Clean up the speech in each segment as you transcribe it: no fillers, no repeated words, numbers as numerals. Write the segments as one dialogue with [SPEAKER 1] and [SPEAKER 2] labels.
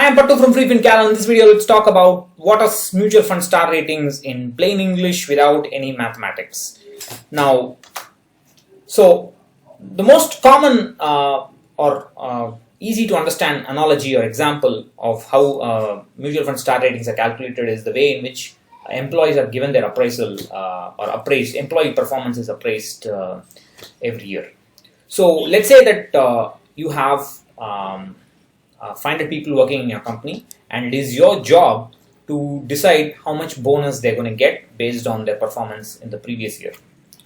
[SPEAKER 1] am Pattu from FreeFinCal. In this video, let's talk about what are mutual fund star ratings in plain English without any mathematics. Now, so the most common or easy to understand analogy or example of how mutual fund star ratings are calculated is the way in which employees are given their appraisal or appraised, employee performance is appraised every year. So let's say that you have 500 people working in your company, and it is your job to decide how much bonus they're going to get based on their performance in the previous year.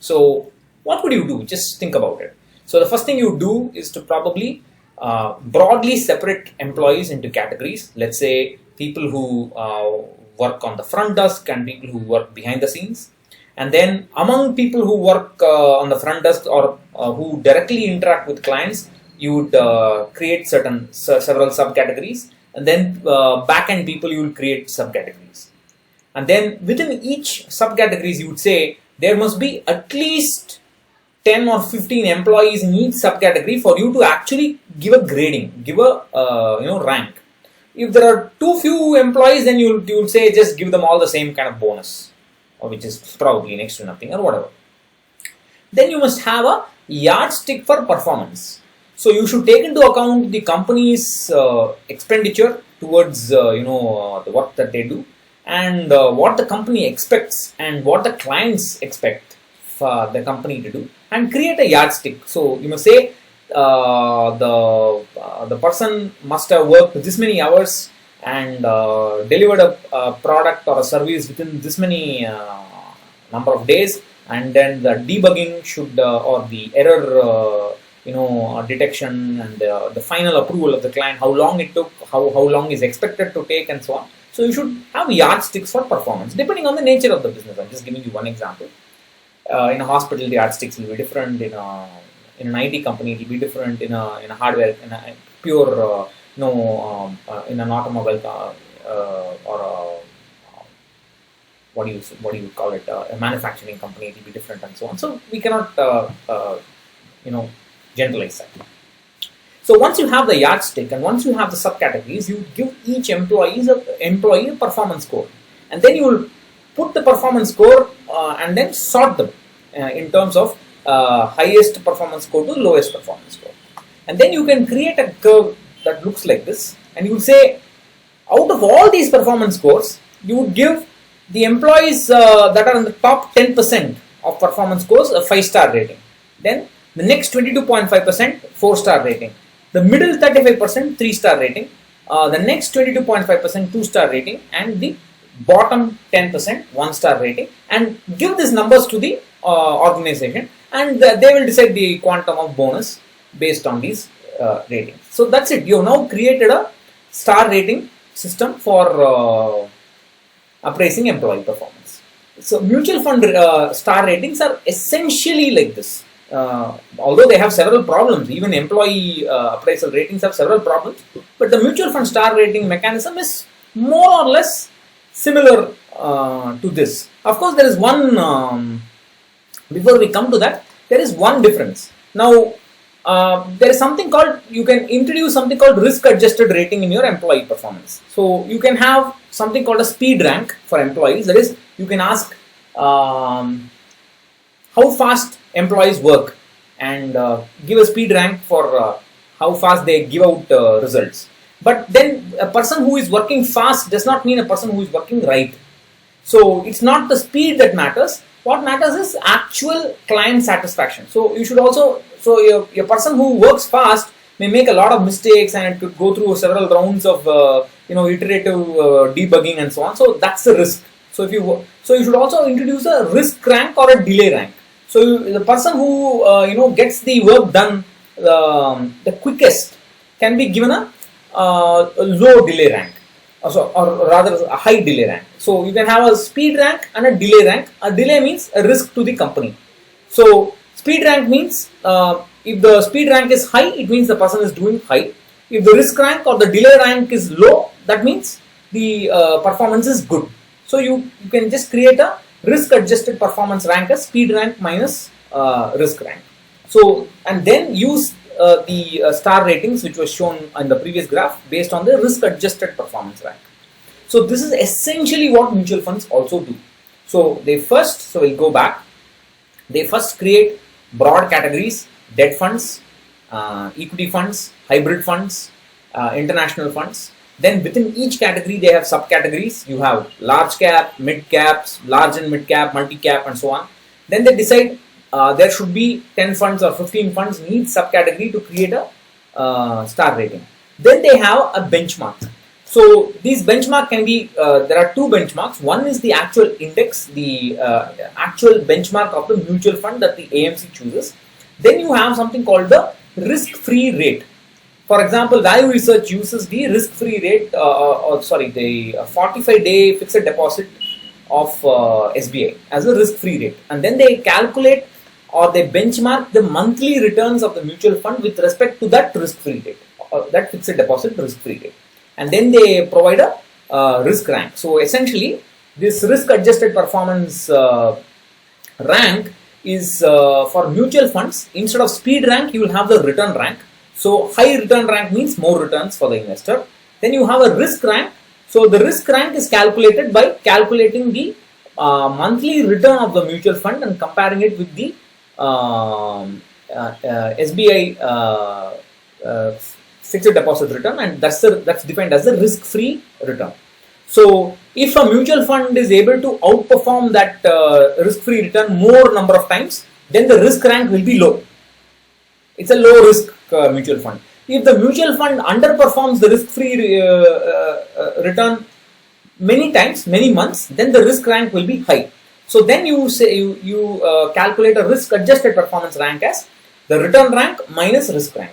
[SPEAKER 1] So what would you do? Just think about it. So the first thing you do is to probably broadly separate employees into categories. Let's say people who work on the front desk and people who work behind the scenes. And then among people who work on the front desk or who directly interact with clients, you would create several subcategories, and then back-end people you will create subcategories. And then within each subcategories, you would say there must be at least 10 or 15 employees in each subcategory for you to actually give a grading, give a rank. If there are too few employees, then you would say just give them all the same kind of bonus, or which is probably next to nothing or whatever. Then you must have a yardstick for performance. So you should take into account the company's expenditure towards the work that they do, and what the company expects and what the clients expect for the company to do, and create a yardstick. So you must say the person must have worked this many hours and delivered a product or a service within this many number of days, and then the debugging should or the error detection and the final approval of the client, how long it took, how long is expected to take, and so on. So you should have yardsticks for performance depending on the nature of the business. I'm just giving you one example. In a hospital, the yardsticks will be different. In an IT company, it will be different. In a hardware, in a pure in an automobile or what do you call it, a manufacturing company, it will be different, and so on. So we cannot generalize that. So once you have the yardstick and once you have the subcategories, you give each employee a performance score, and then you will put the performance score and then sort them in terms of highest performance score to lowest performance score, and then you can create a curve that looks like this, and you would say out of all these performance scores, you would give the employees that are in the top 10% of performance scores a 5-star rating. Then the next 22.5% 4-star rating, the middle 35% 3-star rating, the next 22.5% 2-star rating, and the bottom 10% 1-star rating, and give these numbers to the organization, and they will decide the quantum of bonus based on these ratings. So that's it. You have now created a star rating system for appraising employee performance. So mutual fund star ratings are essentially like this. Although they have several problems, even employee appraisal ratings have several problems, but the mutual fund star rating mechanism is more or less similar to this. Of course, there is one, before we come to that, there is one difference. Now, there is something called, you can introduce something called risk adjusted rating in your employee performance. So you can have something called a speed rank for employees. That is, you can ask how fast employees work and give a speed rank for how fast they give out results. But then a person who is working fast does not mean a person who is working right. So it's not the speed that matters. What matters is actual client satisfaction. So you should also, so your person who works fast may make a lot of mistakes, and it could go through several rounds of iterative debugging and so on. So that's the risk. So you should also introduce a risk rank or a delay rank. So the person who gets the work done the quickest can be given a low delay rank, or rather a high delay rank. So you can have a speed rank and a delay rank. A delay means a risk to the company. So speed rank means if the speed rank is high, it means the person is doing high. If the risk rank or the delay rank is low, that means the performance is good. So you can just create a risk adjusted performance rank as speed rank minus risk rank. So, and then use the star ratings which was shown in the previous graph based on the risk adjusted performance rank. So this is essentially what mutual funds also do. So we'll go back. They first create broad categories: debt funds, equity funds, hybrid funds, international funds. Then within each category they have subcategories. You have large cap, mid caps, large and mid cap, multi cap, and so on. Then they decide there should be 10 funds or 15 funds in each subcategory to create a star rating. Then they have a benchmark. So these benchmark can be, there are two benchmarks. One is the actual index, the actual benchmark of the mutual fund that the AMC chooses. Then you have something called the risk-free rate. For example, Value Research uses the risk-free rate, the 45-day fixed deposit of SBI as a risk-free rate. And then they calculate or they benchmark the monthly returns of the mutual fund with respect to that risk-free rate, that fixed deposit risk-free rate. And then they provide a risk rank. So essentially, this risk-adjusted performance rank is for mutual funds. Instead of speed rank, you will have the return rank. So high return rank means more returns for the investor. Then you have a risk rank. So the risk rank is calculated by calculating the monthly return of the mutual fund and comparing it with the SBI fixed deposit return, and that's defined as the risk-free return. So if a mutual fund is able to outperform that risk-free return more number of times, then the risk rank will be low. It's a low risk mutual fund. If the mutual fund underperforms the risk-free return many times, many months, then the risk rank will be high. So then you say you calculate a risk-adjusted performance rank as the return rank minus risk rank.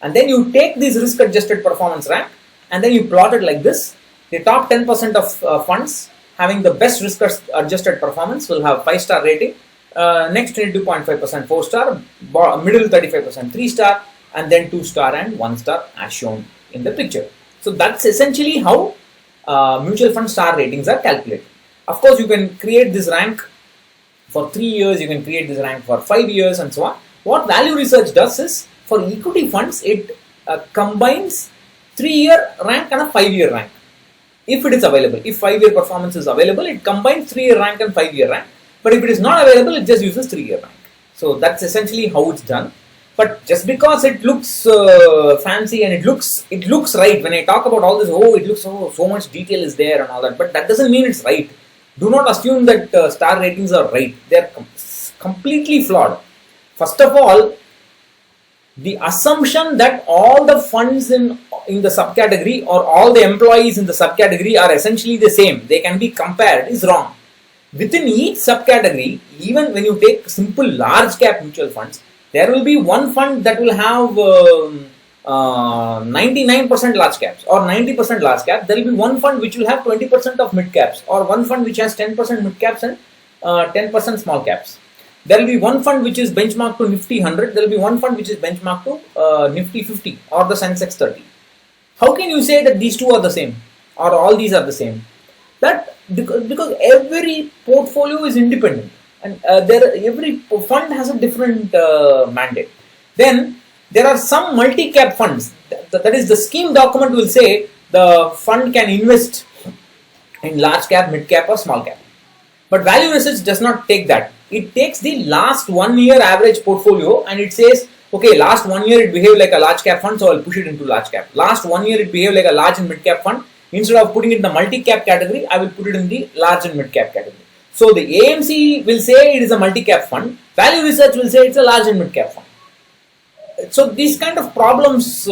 [SPEAKER 1] And then you take this risk-adjusted performance rank and then you plot it like this. The top 10% of funds having the best risk-adjusted performance will have 5-star rating. Next 22.5% 4-star, middle 35% 3-star, and then 2-star and 1-star as shown in the picture. So that's essentially how mutual fund star ratings are calculated. Of course, you can create this rank for 3 years, you can create this rank for 5 years, and so on. What Value Research does is, for equity funds, it combines 3-year rank and a 5-year rank. If it is available, if 5-year performance is available, it combines 3-year rank and 5-year rank. But if it is not available, it just uses 3-year rank. So that's essentially how it's done. But just because it looks fancy and it looks right, when I talk about all this, it looks so much detail is there and all that, but that doesn't mean it's right. Do not assume that star ratings are right. They are completely flawed. First of all, the assumption that all the funds in the subcategory or all the employees in the subcategory are essentially the same, they can be compared, is wrong. Within each subcategory, even when you take simple large cap mutual funds, there will be one fund that will have 99% large caps or 90% large caps. There will be one fund which will have 20% of mid caps, or one fund which has 10% mid caps and 10% small caps. There will be one fund which is benchmarked to Nifty 100. There will be one fund which is benchmarked to Nifty 50 or the Sensex 30. How can you say that these two are the same or all these are the same? That because every portfolio is independent and every fund has a different mandate. Then there are some multi-cap funds. That is, the scheme document will say the fund can invest in large cap, mid cap, or small cap. But Value Research does not take that. It takes the last 1 year average portfolio and it says, okay, last 1 year it behaved like a large cap fund, so I'll push it into large cap. Last 1 year it behaved like a large and mid cap fund. Instead of putting it in the multi-cap category, I will put it in the large and mid cap category. So the AMC will say it is a multi-cap fund. Value Research will say it's a large and mid cap fund. So these kind of problems,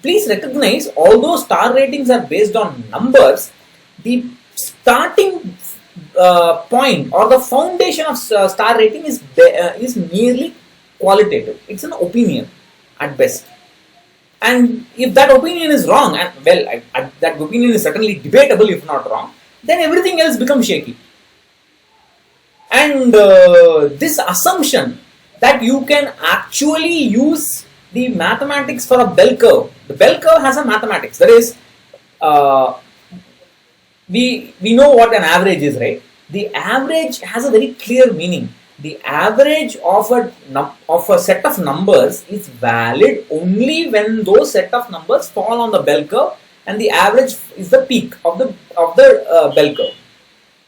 [SPEAKER 1] please recognize, although star ratings are based on numbers, the starting point or the foundation of star rating is merely qualitative. It's an opinion at best. And if that opinion is wrong, and that opinion is certainly debatable if not wrong, then everything else becomes shaky. And this assumption that you can actually use the mathematics for a bell curve. The bell curve has a mathematics. That is, we know what an average is, right? The average has a very clear meaning. the average of a set of numbers is valid only when those set of numbers fall on the bell curve, and the average is the peak of the bell curve.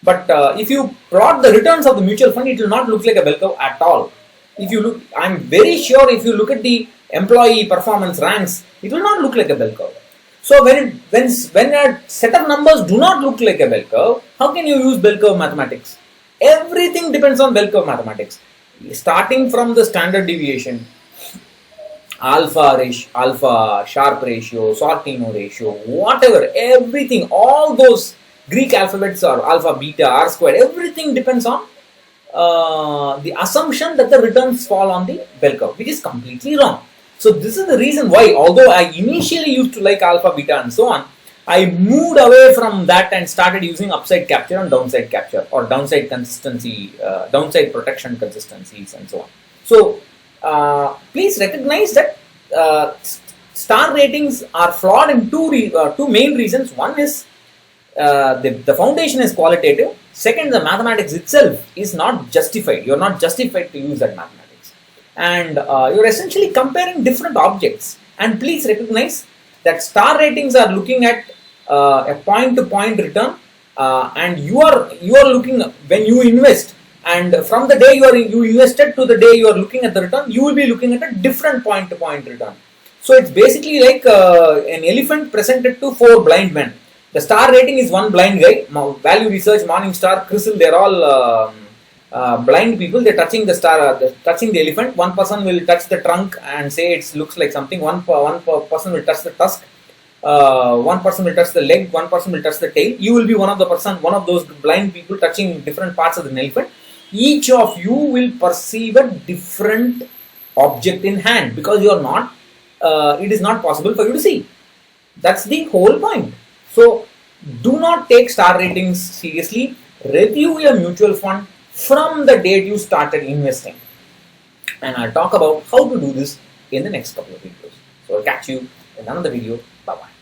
[SPEAKER 1] But if you plot the returns of the mutual fund, it will not look like a bell curve at all. If you look, I'm very sure if you look at the employee performance ranks, it will not look like a bell curve. So when a set of numbers do not look like a bell curve, how can you use bell curve mathematics? Everything depends on bell curve mathematics, starting from the standard deviation, alpha Sharpe ratio, Sortino ratio, whatever, everything, all those Greek alphabets or alpha, beta, r squared, everything depends on the assumption that the returns fall on the bell curve, which is completely wrong. So this is the reason why, although I initially used to like alpha, beta and so on, I moved away from that and started using upside capture and downside capture, or downside consistency, downside protection consistencies and so on. So please recognize that star ratings are flawed in two main reasons. One is the foundation is qualitative. Second, the mathematics itself is not justified. You're not justified to use that mathematics. And you're essentially comparing different objects. And please recognize that star ratings are looking at a point-to-point return, and you are looking when you invest, and from the day you invested to the day you are looking at the return, you will be looking at a different point-to-point return. So it's basically like an elephant presented to 4 blind men. The star rating is one blind guy. Value Research, Morningstar, CRISIL, they're all blind people. They're touching the star, touching the elephant. One person will touch the trunk and say it looks like something. One person will touch the tusk. One person will touch the leg. One person will touch the tail. You will be one of those blind people touching different parts of the elephant. Each of you will perceive a different object in hand because you are not. It is not possible for you to see. That's the whole point. So do not take star ratings seriously. Review your mutual fund from the date you started investing. And I'll talk about how to do this in the next couple of videos. So I'll catch you in another video. Bye-bye.